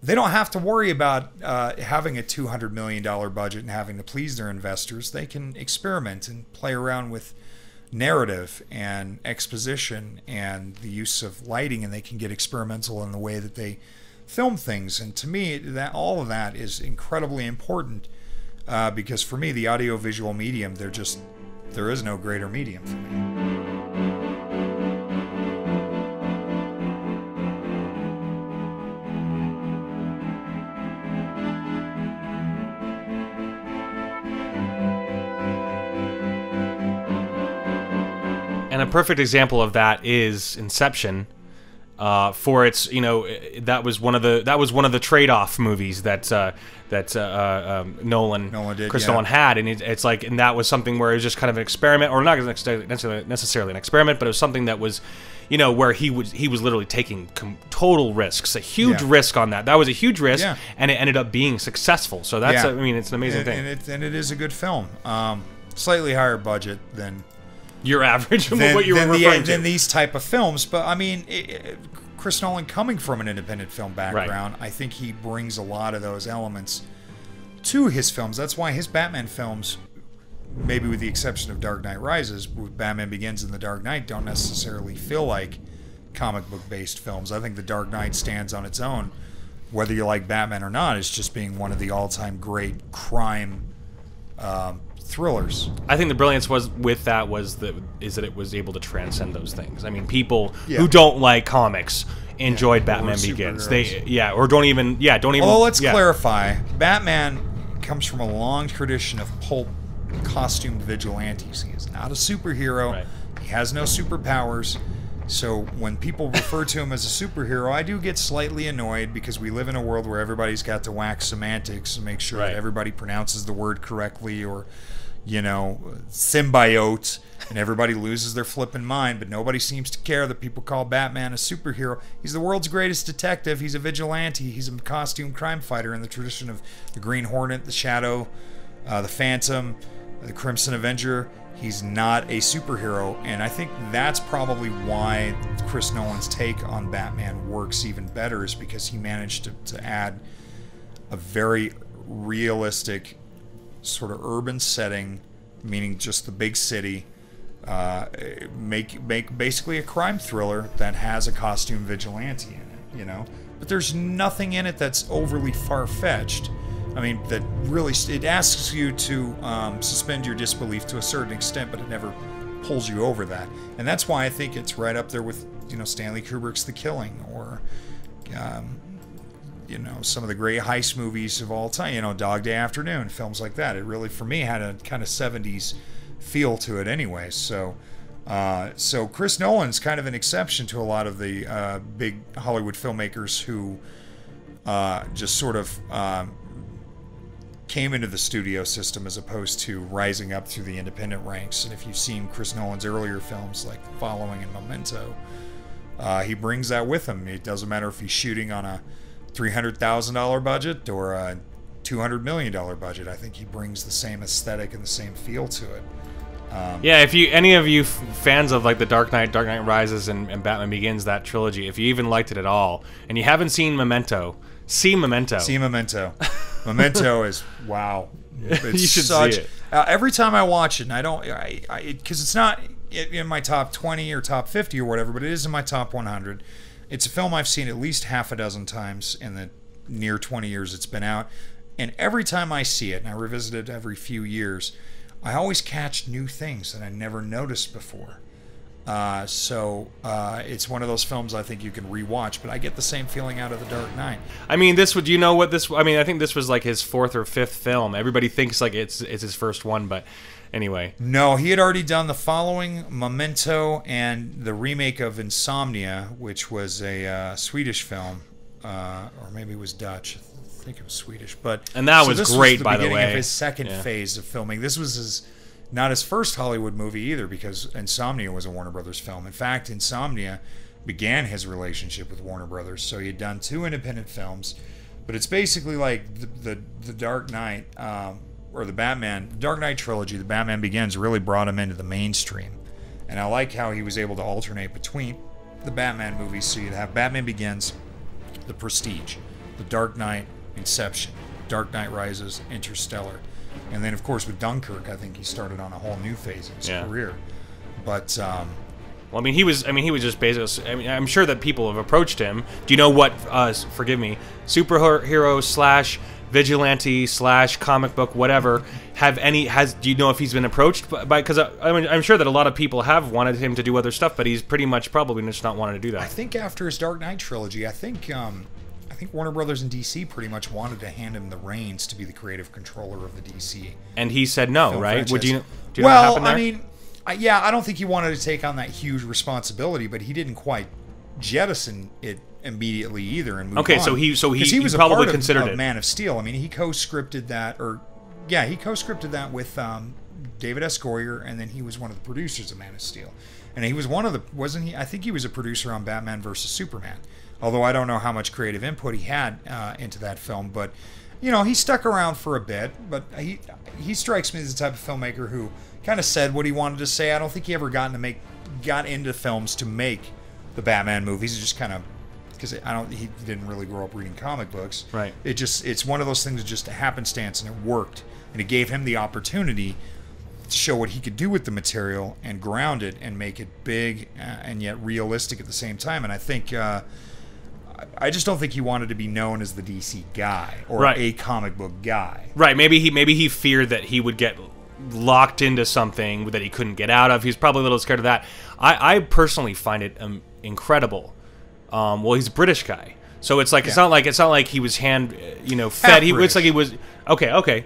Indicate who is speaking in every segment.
Speaker 1: they don't have to worry about having a $200 million budget and having to please their investors. They can experiment and play around with narrative and exposition and the use of lighting, and they can get experimental in the way that they film things. And to me, that all of that is incredibly important because for me, the audiovisual medium, there is no greater medium for me.
Speaker 2: And a perfect example of that is Inception. For its, that was one of the trade-off movies that Nolan did, Chris Nolan had, and it's like, and that was something where it was just kind of an experiment, or not necessarily an experiment, but it was something that was, where he was literally taking total risks, a huge risk on that. That was a huge risk, and it ended up being successful. So that's, I mean, it's an amazing thing,
Speaker 1: and it is a good film. Slightly higher budget than
Speaker 2: your average, what you were referring to.
Speaker 1: Than these type of films, but I mean, Chris Nolan, coming from an independent film background, I think he brings a lot of those elements to his films. That's why his Batman films, maybe with the exception of Dark Knight Rises, Batman Begins and The Dark Knight, don't necessarily feel like comic book based films. I think The Dark Knight stands on its own, whether you like Batman or not, as just being one of the all-time great crime thrillers.
Speaker 2: I think the brilliance was that it was able to transcend those things. I mean, people who don't like comics enjoyed Batman Begins. Or don't even.
Speaker 1: Well, let's clarify. Batman comes from a long tradition of pulp costumed vigilantes. He is not a superhero. Right. He has no superpowers. So when people refer to him as a superhero, I do get slightly annoyed because we live in a world where everybody's got to wax semantics and make sure that everybody pronounces the word correctly, or symbiote, and everybody loses their flipping mind, but nobody seems to care that people call Batman a superhero. He's the world's greatest detective. He's a vigilante. He's a costume crime fighter in the tradition of the Green Hornet, the Shadow, the Phantom, the Crimson Avenger. He's not a superhero, and I think that's probably why Chris Nolan's take on Batman works even better, is because he managed to add a very realistic sort of urban setting, meaning just the big city, make basically a crime thriller that has a costume vigilante in it, But there's nothing in it that's overly far-fetched. I mean, that really, it asks you to suspend your disbelief to a certain extent, but it never pulls you over that. And that's why I think it's right up there with, Stanley Kubrick's The Killing, or some of the great heist movies of all time, Dog Day Afternoon, films like that. It really, for me, had a kind of 70s feel to it anyway. So Chris Nolan's kind of an exception to a lot of the big Hollywood filmmakers who just sort of came into the studio system as opposed to rising up through the independent ranks. And if you've seen Chris Nolan's earlier films like Following and Memento, he brings that with him. It doesn't matter if he's shooting on a $300,000 budget or a $200 million budget. I think he brings the same aesthetic and the same feel to it.
Speaker 2: If any of you fans of like the Dark Knight Rises, and Batman Begins, that trilogy, if you even liked it at all, and you haven't seen Memento, see Memento.
Speaker 1: See Memento. Memento is wow. It's
Speaker 2: you should see it.
Speaker 1: Every time I watch it, and I don't, because it's not in my top 20 or top 50 or whatever, but it is in my top 100. It's a film I've seen at least half a dozen times in the near 20 years it's been out. And every time I see it, and I revisit it every few years, I always catch new things that I never noticed before. It's one of those films I think you can rewatch, but I get the same feeling out of The Dark Knight.
Speaker 2: I mean, I think this was like his 4th or 5th film. Everybody thinks like it's his first one, but anyway.
Speaker 1: No, he had already done The Following, Memento, and the remake of Insomnia, which was a Swedish film, or maybe it was Dutch. I think it was Swedish,
Speaker 2: and that was great, by the way. This was the beginning
Speaker 1: of his second phase of filming. This was not his first Hollywood movie either, because Insomnia was a Warner Brothers film. In fact, Insomnia began his relationship with Warner Brothers. So he had done 2 independent films, but it's basically like the Dark Knight, or the Dark Knight Trilogy. The Batman Begins really brought him into the mainstream, and I like how he was able to alternate between the Batman movies. So you'd have Batman Begins, The Prestige, The Dark Knight, Inception, Dark Knight Rises, Interstellar. And then, of course, with Dunkirk, I think he started on a whole new phase in his career. But,
Speaker 2: well, I mean, he was just basically. I mean, I'm sure that people have approached him. Do you know what? Forgive me, superhero / vigilante / comic book, whatever. Do you know if he's been approached by? Because I mean, I'm sure that a lot of people have wanted him to do other stuff, but he's pretty much probably just not wanted to do that.
Speaker 1: I think after his Dark Knight trilogy, I think Warner Brothers and DC pretty much wanted to hand him the reins to be the creative controller of the DC.
Speaker 2: And he said no, right?
Speaker 1: Franchise.
Speaker 2: Do you know what
Speaker 1: well,
Speaker 2: happened there?
Speaker 1: I mean, I don't think he wanted to take on that huge responsibility, but he didn't quite jettison it immediately either and move on.
Speaker 2: So he
Speaker 1: was
Speaker 2: probably
Speaker 1: a part
Speaker 2: considered
Speaker 1: of
Speaker 2: it.
Speaker 1: Man of Steel. I mean, he co-scripted that, he co-scripted that with David S. Goyer, and then he was one of the producers of Man of Steel. And he was wasn't he? I think he was a producer on Batman versus Superman. Although I don't know how much creative input he had into that film, but he stuck around for a bit. But he strikes me as the type of filmmaker who kind of said what he wanted to say. I don't think he ever got into films to make the Batman movies. He just kind of, because he didn't really grow up reading comic books.
Speaker 2: Right.
Speaker 1: It's one of those things that just a happenstance, and it worked, and it gave him the opportunity to show what he could do with the material and ground it and make it big and yet realistic at the same time. And I think. I just don't think he wanted to be known as the DC guy or a comic book guy. Right.
Speaker 2: Maybe he feared that he would get locked into something that he couldn't get out of. He's probably a little scared of that. I personally find it incredible. Well, he's a British guy, so it's like it's not like he was fed. It's like he was okay.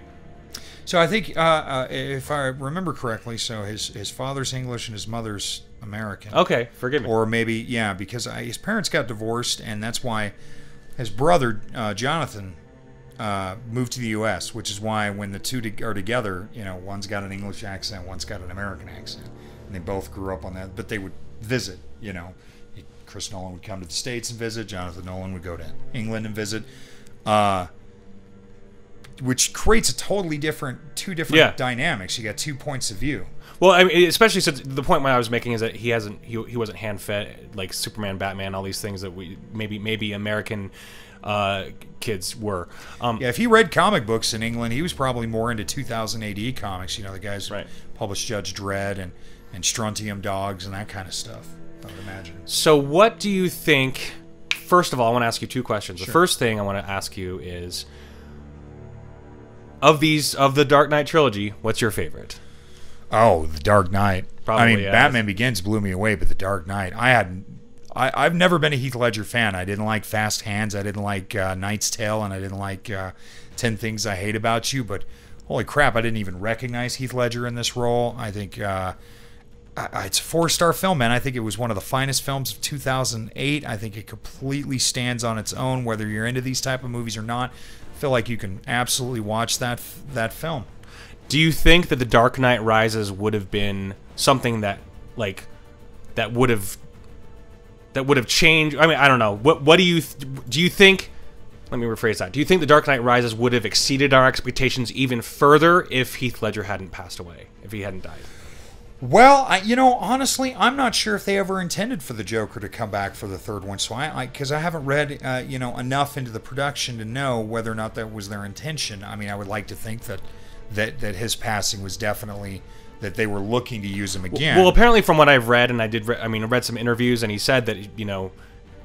Speaker 1: So I think if I remember correctly, so his father's English and his mother's American.
Speaker 2: Okay, forgive me.
Speaker 1: Or maybe, because his parents got divorced, and that's why his brother, Jonathan, moved to the U.S., which is why when the two are together, one's got an English accent, one's got an American accent. And they both grew up on that, but they would visit, Chris Nolan would come to the States and visit, Jonathan Nolan would go to England and visit. Which creates a totally two different dynamics. You got 2 points of view.
Speaker 2: Well, I mean, especially since the point I was making is that he wasn't hand fed like Superman, Batman, all these things that we maybe American kids were.
Speaker 1: If he read comic books in England, he was probably more into 2000 AD comics. The guys who published Judge Dredd and Strontium Dogs and that kind of stuff, I would imagine.
Speaker 2: So what do you think? First of all, I want to ask you two questions. Sure. The first thing I want to ask you is, of the Dark Knight trilogy, what's your favorite?
Speaker 1: Oh, The Dark Knight.
Speaker 2: Probably,
Speaker 1: Batman Begins blew me away, but The Dark Knight, I've never been a Heath Ledger fan. I didn't like Fast Hands, I didn't like Knight's Tale, and I didn't like 10 Things I Hate About You, but holy crap, I didn't even recognize Heath Ledger in this role. I think it's a 4-star film, man. I think it was one of the finest films of 2008. I think it completely stands on its own, whether you're into these type of movies or not. I feel like you can absolutely watch that film.
Speaker 2: Do you think that The Dark Knight Rises would have been something that would have changed? I mean, I don't know. What do you think? Let me rephrase that. Do you think The Dark Knight Rises would have exceeded our expectations even further if Heath Ledger hadn't passed away, if he hadn't died?
Speaker 1: Well, honestly, I'm not sure if they ever intended for the Joker to come back for the third one. So because I haven't read, enough into the production to know whether or not that was their intention. I mean, I would like to think that his passing was definitely that they were looking to use him again.
Speaker 2: Well, apparently, from what I've read, and I read some interviews, and he said that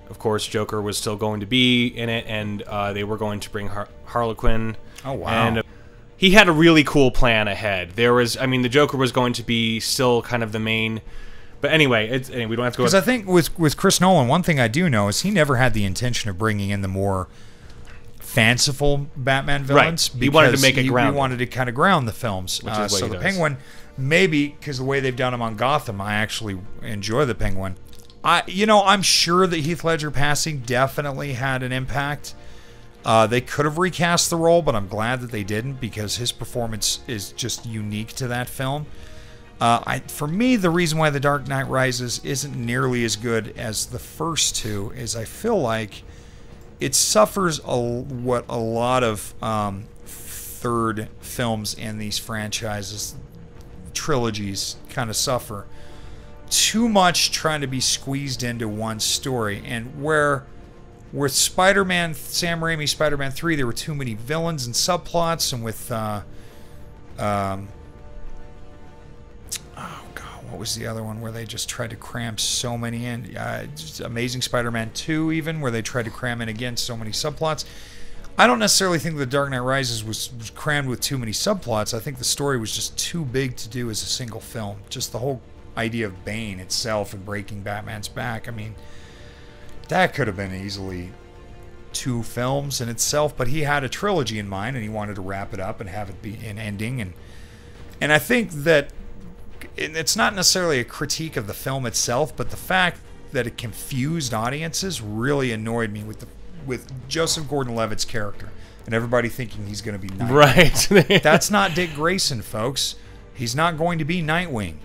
Speaker 2: of course, Joker was still going to be in it, and they were going to bring Harlequin.
Speaker 1: Oh wow!
Speaker 2: And he had a really cool plan ahead. The Joker was going to be still kind of the main. But anyway, we don't have to go.
Speaker 1: Because I think with Chris Nolan, one thing I do know is he never had the intention of bringing in the more fanciful Batman villains.
Speaker 2: Right. He wanted to make it grounded.
Speaker 1: He wanted to kind of ground the films.
Speaker 2: Which is what
Speaker 1: so
Speaker 2: he
Speaker 1: the
Speaker 2: does.
Speaker 1: Penguin, maybe because the way they've done him on Gotham, I actually enjoy the Penguin. I'm sure that Heath Ledger passing definitely had an impact. They could have recast the role, but I'm glad that they didn't because his performance is just unique to that film. For me, the reason why The Dark Knight Rises isn't nearly as good as the first two is I feel like it suffers what a lot of third films in these franchises, trilogies, kind of suffer. Too much trying to be squeezed into one story, and where with Spider-Man, Sam Raimi's Spider-Man 3, there were too many villains and subplots, and with oh god, what was the other one where they just tried to cram so many in? Amazing Spider-Man 2, even, where they tried to cram in again so many subplots. I don't necessarily think The Dark Knight Rises was crammed with too many subplots. I think the story was just too big to do as a single film. Just the whole idea of Bane itself and breaking Batman's back. I mean, that could have been easily 2 films in itself, but he had a trilogy in mind, and he wanted to wrap it up and have it be an ending. And I think that it's not necessarily a critique of the film itself, but the fact that it confused audiences really annoyed me with Joseph Gordon-Levitt's character and everybody thinking he's going to be Nightwing.
Speaker 2: Right.
Speaker 1: That's not Dick Grayson, folks. He's not going to be Nightwing.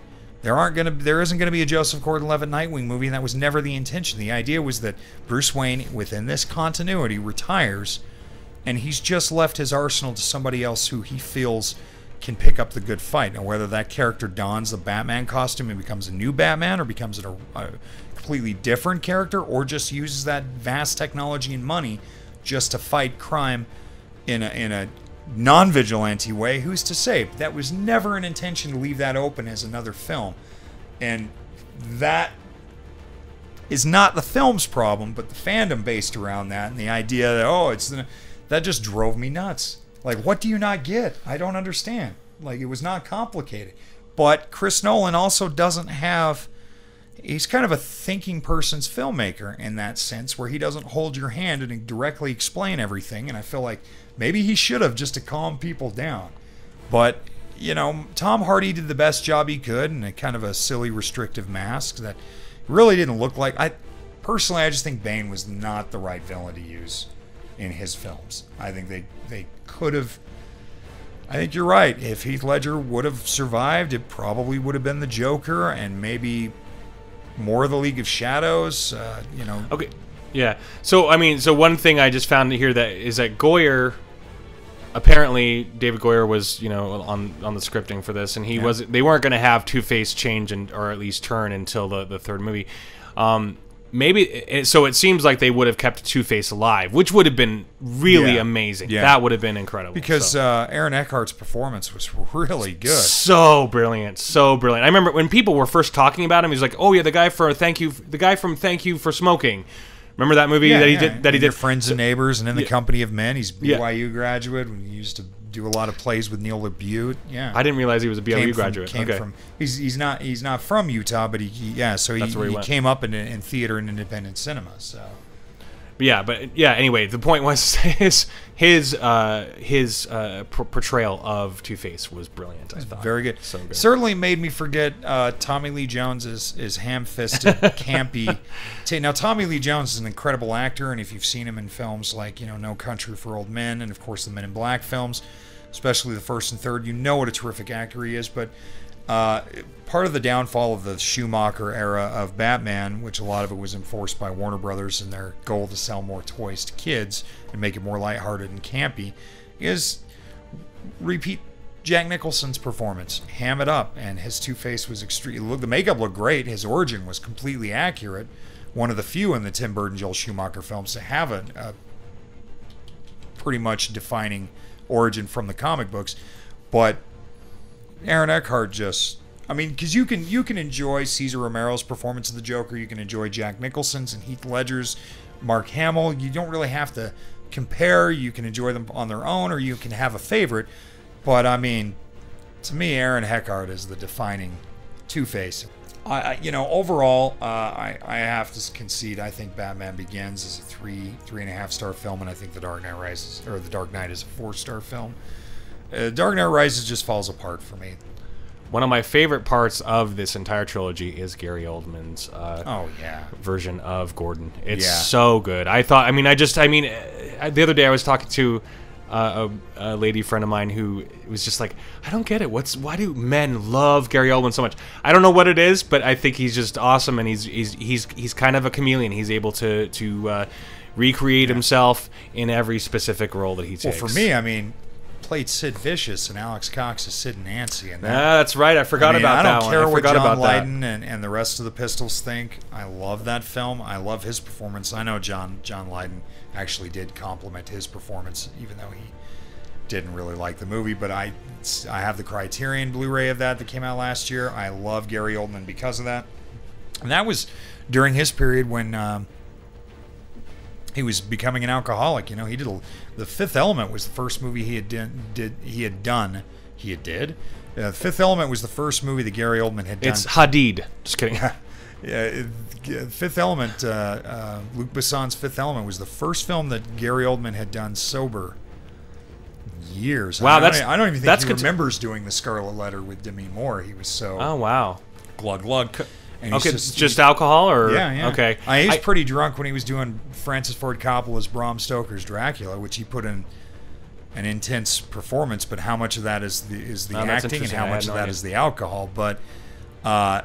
Speaker 1: There isn't going to be a Joseph Gordon-Levitt Nightwing movie, and that was never the intention. The idea was that Bruce Wayne, within this continuity, retires, and he's just left his arsenal to somebody else who he feels can pick up the good fight. Now, whether that character dons the Batman costume and becomes a new Batman, or becomes a completely different character, or just uses that vast technology and money just to fight crime in a non-vigilante way, who's to say? That was never an intention to leave that open as another film. And that is not the film's problem, but the fandom based around that, and the idea that, that just drove me nuts. Like, what do you not get? I don't understand. Like, it was not complicated. But Chris Nolan also doesn't have... He's kind of a thinking person's filmmaker in that sense, where he doesn't hold your hand and directly explain everything. And I feel like maybe he should have, just to calm people down. But, Tom Hardy did the best job he could in a kind of a silly, restrictive mask that really didn't look like... Personally, I just think Bane was not the right villain to use in his films. I think they could have... I think you're right. If Heath Ledger would have survived, it probably would have been the Joker, and maybe... more of the League of Shadows,
Speaker 2: Okay, yeah. So one thing I just found here is that Goyer, apparently David Goyer was on the scripting for this, and they weren't going to have Two-Face change or at least turn until the third movie. So it seems like they would have kept Two-Face alive, which would have been really amazing. Yeah. That would have been incredible.
Speaker 1: Because Aaron Eckhart's performance was really good.
Speaker 2: So brilliant. I remember when people were first talking about him, he was like, "Oh yeah, the guy from Thank You for Smoking." Remember that movie that he did?
Speaker 1: Your Friends and Neighbors and In the Company of Men. He's BYU graduate. When he used to do a lot of plays with Neil LaBute. Yeah,
Speaker 2: I didn't realize he was a BYU graduate.
Speaker 1: He's not from Utah, but he came up in theater and independent cinema. So.
Speaker 2: Anyway, the point was his portrayal of Two-Face was brilliant. I thought
Speaker 1: very good.
Speaker 2: So good.
Speaker 1: Certainly made me forget Tommy Lee Jones is ham-fisted, campy. Now Tommy Lee Jones is an incredible actor, and if you've seen him in films like No Country for Old Men, and of course the Men in Black films, especially the first and third, you know what a terrific actor he is. But part of the downfall of the Schumacher era of Batman, which a lot of it was enforced by Warner Brothers and their goal to sell more toys to kids and make it more lighthearted and campy, is repeat Jack Nicholson's performance, ham it up, and his Two-Face was extreme. The makeup looked great. His origin was completely accurate. One of the few in the Tim Burton, Joel Schumacher films to have a pretty much defining origin from the comic books, but Aaron Eckhart because you can enjoy Cesar Romero's performance of the Joker, you can enjoy Jack Nicholson's and Heath Ledger's, Mark Hamill. You don't really have to compare. You can enjoy them on their own, or you can have a favorite. But to me, Aaron Eckhart is the defining Two-Face. Overall, I have to concede. I think Batman Begins is a 3.5 star film, and I think The Dark Knight is a 4-star film. Dark Knight Rises just falls apart for me.
Speaker 2: One of my favorite parts of this entire trilogy is Gary Oldman's version of Gordon. It's so good. The other day I was talking to a lady friend of mine who was just like, I don't get it. Why do men love Gary Oldman so much? I don't know what it is, but I think he's just awesome, and he's kind of a chameleon. He's able to recreate himself in every specific role that he takes.
Speaker 1: Well, for me, played Sid Vicious and Alex Cox is Sid and Nancy. And
Speaker 2: that's right. I forgot about that one.
Speaker 1: I don't care what John Lydon and the rest of the Pistols think. I love that film. I love his performance. I know John Lydon actually did compliment his performance, even though he didn't really like the movie. But I have the Criterion Blu-ray of that came out last year. I love Gary Oldman because of that. And that was during his period when he was becoming an alcoholic. You know, he did The Fifth Element was the first movie he had done. The Fifth Element was the first movie that Gary Oldman had done.
Speaker 2: It's Hadid. Just kidding.
Speaker 1: Fifth Element, Luc Besson's Fifth Element was the first film that Gary Oldman had done sober. Years.
Speaker 2: Wow,
Speaker 1: I don't even think he remembers doing The Scarlet Letter with Demi Moore. He was so.
Speaker 2: Oh wow.
Speaker 1: Glug glug. And
Speaker 2: okay, just alcohol, or
Speaker 1: yeah.
Speaker 2: Okay.
Speaker 1: He was pretty drunk when he was doing Francis Ford Coppola's Bram Stoker's Dracula, which he put in an intense performance. But how much of that is the acting, and how much of that is the alcohol? But The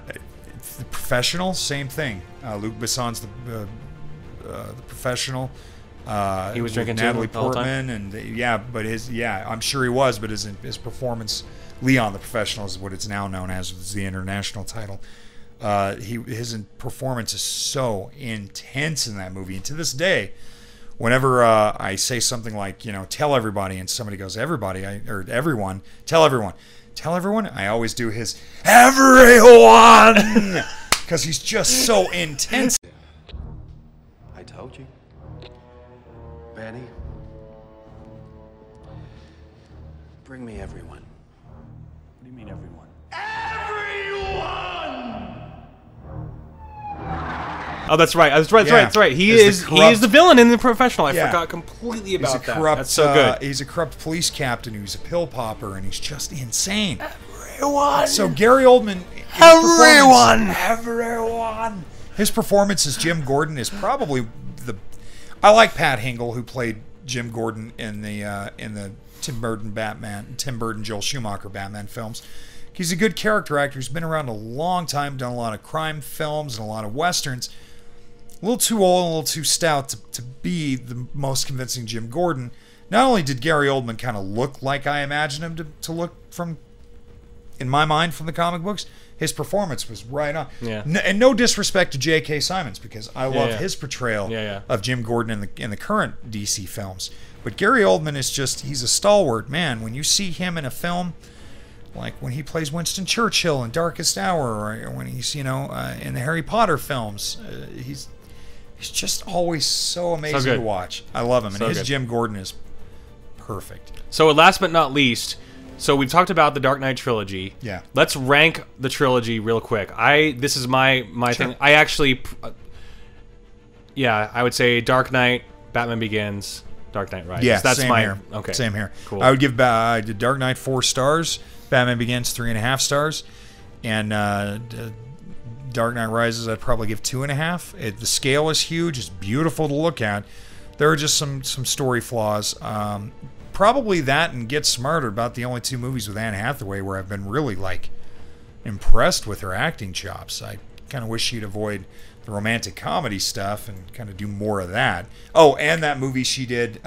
Speaker 1: Professional, same thing. Luc Besson's the Professional.
Speaker 2: He was drinking
Speaker 1: Natalie
Speaker 2: too, all
Speaker 1: Portman, and I'm sure he was. But his performance, Leon the Professional, is what it's now known as. It's the international title. His performance is so intense in that movie, and to this day, whenever I say something like, tell everybody, and somebody goes, everybody, or everyone, tell everyone, I always do his everyone, because he's just so intense.
Speaker 3: I told you, Benny. Bring me everyone. What do you mean everyone?
Speaker 2: Oh, that's right. That's right. He is the villain in The Professional. I forgot completely about that. That's so good.
Speaker 1: He's a corrupt police captain who's a pill popper, and he's just insane.
Speaker 2: Everyone.
Speaker 1: So Gary Oldman. Everyone. His performance as Jim Gordon is probably I like Pat Hingle, who played Jim Gordon in the Tim Burton Joel Schumacher Batman films. He's a good character actor. He's been around a long time, done a lot of crime films and a lot of westerns. A little too old and a little too stout to be the most convincing Jim Gordon. Not only did Gary Oldman kind of look like I imagined him to look in my mind, from the comic books, his performance was right on.
Speaker 2: Yeah.
Speaker 1: And no disrespect to J.K. Simmons, because I love his portrayal of Jim Gordon in the current DC films. But Gary Oldman is he's a stalwart, man. When you see him in a film, like when he plays Winston Churchill in Darkest Hour, or when he's, in the Harry Potter films, he's just always so amazing to watch. I love him, and his Jim Gordon is perfect.
Speaker 2: So last but not least, so we've talked about the Dark Knight Trilogy.
Speaker 1: Yeah.
Speaker 2: Let's rank the trilogy real quick. This is my thing. I actually, I would say Dark Knight, Batman Begins, Dark Knight Rises.
Speaker 1: Yeah,
Speaker 2: that's
Speaker 1: same here.
Speaker 2: Okay.
Speaker 1: Same here.
Speaker 2: Cool.
Speaker 1: I would give Dark Knight 4 stars, Batman Begins 3.5 stars, and Dark Knight Rises I'd probably give 2.5. The scale is huge. It's beautiful to look at. There are just some story flaws. Probably that and Get Smarter, about the only two movies with Anne Hathaway where I've been really impressed with her acting chops. I kind of wish she'd avoid the romantic comedy stuff and kind of do more of that. Oh, and that movie she did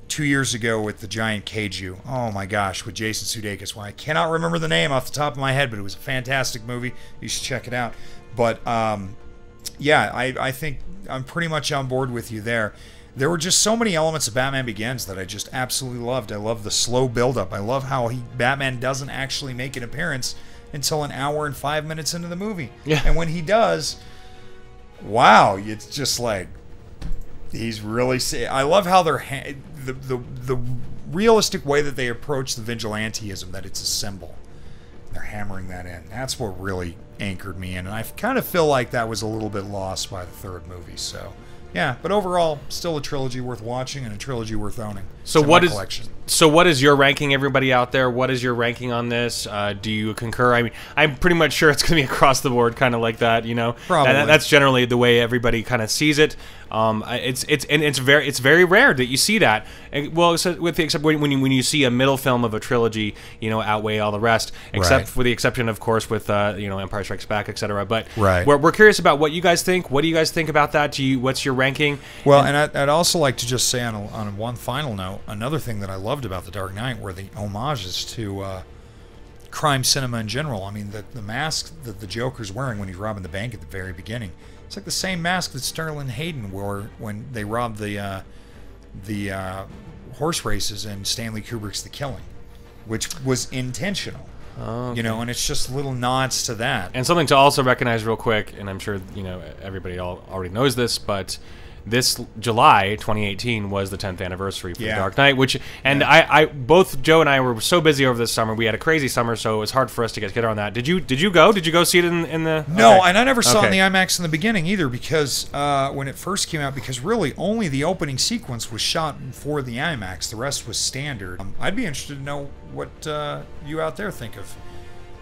Speaker 1: 2 years ago with the giant kaiju. Oh my gosh, with Jason Sudeikis. Well, I cannot remember the name off the top of my head, but it was a fantastic movie. You should check it out. But I think I'm pretty much on board with you there. There were just so many elements of Batman Begins that I just absolutely loved. I love the slow buildup. I love how Batman doesn't actually make an appearance until an hour and 5 minutes into the movie.
Speaker 2: Yeah.
Speaker 1: And when he does, wow, it's just like he's really. I love how they're the realistic way that they approach the vigilanteism, that it's a symbol. They're hammering that in. That's what really anchored me in, and I kind of feel like that was a little bit lost by the third movie. So. Yeah, but overall, still a trilogy worth watching and a trilogy worth owning.
Speaker 2: So what is your ranking, everybody out there? What is your ranking on this? Do you concur? I mean, I'm pretty much sure it's going to be across the board, kind of like that,
Speaker 1: Probably.
Speaker 2: That's generally the way everybody kind of sees it. It's very rare that you see that. Well, so with the except when you see a middle film of a trilogy, outweigh all the rest, except for the exception, of course, with Empire Strikes Back, etc. But we're curious about what you guys think. What do you guys think about that? What's your ranking?
Speaker 1: Well, and I'd also like to just say on one final note, another thing that I loved about The Dark Knight were the homages to crime cinema in general. I mean, the mask that the Joker's wearing when he's robbing the bank at the very beginning, it's like the same mask that Sterling Hayden wore when they robbed the horse races in Stanley Kubrick's The Killing, which was intentional. Okay. And it's just little nods to that.
Speaker 2: And something to also recognize real quick, and I'm sure everybody already knows this, but this July 2018 was the 10th anniversary for The Dark Knight, I both Joe and I were so busy over this summer. We had a crazy summer, so it was hard for us to get on that. Did you go? Did you go see it in the?
Speaker 1: No, and I never saw it in the IMAX in the beginning either, because when it first came out, because really only the opening sequence was shot for the IMAX. The rest was standard. I'd be interested to know what you out there think of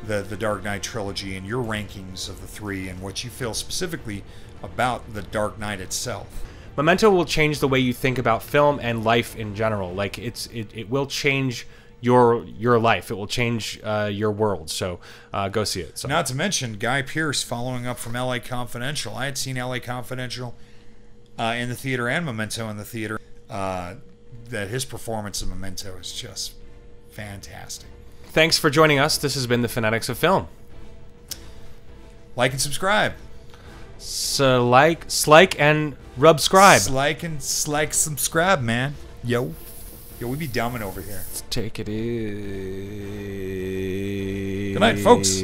Speaker 1: the Dark Knight trilogy and your rankings of the three, and what you feel specifically about the Dark Knight itself.
Speaker 2: Memento will change the way you think about film and life in general. Like it will change your life. It will change your world. So go see it. So.
Speaker 1: Not to mention Guy Pearce following up from L.A. Confidential. I had seen L.A. Confidential in the theater and Memento in the theater. That his performance in Memento is just fantastic.
Speaker 2: Thanks for joining us. This has been The Fanatics of Film.
Speaker 1: Like and subscribe.
Speaker 2: So like and rubscribe.
Speaker 1: Subscribe, man. Yo, we be dumbing over here.
Speaker 2: Let's take it easy.
Speaker 1: Good night, folks.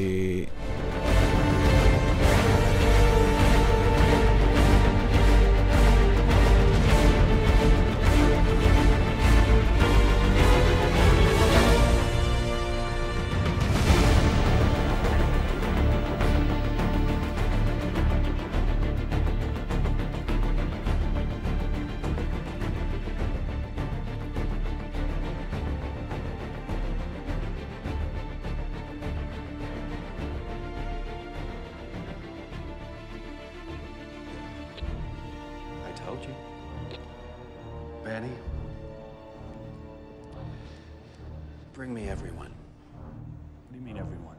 Speaker 3: Told you. Benny, bring me everyone. What do you mean everyone?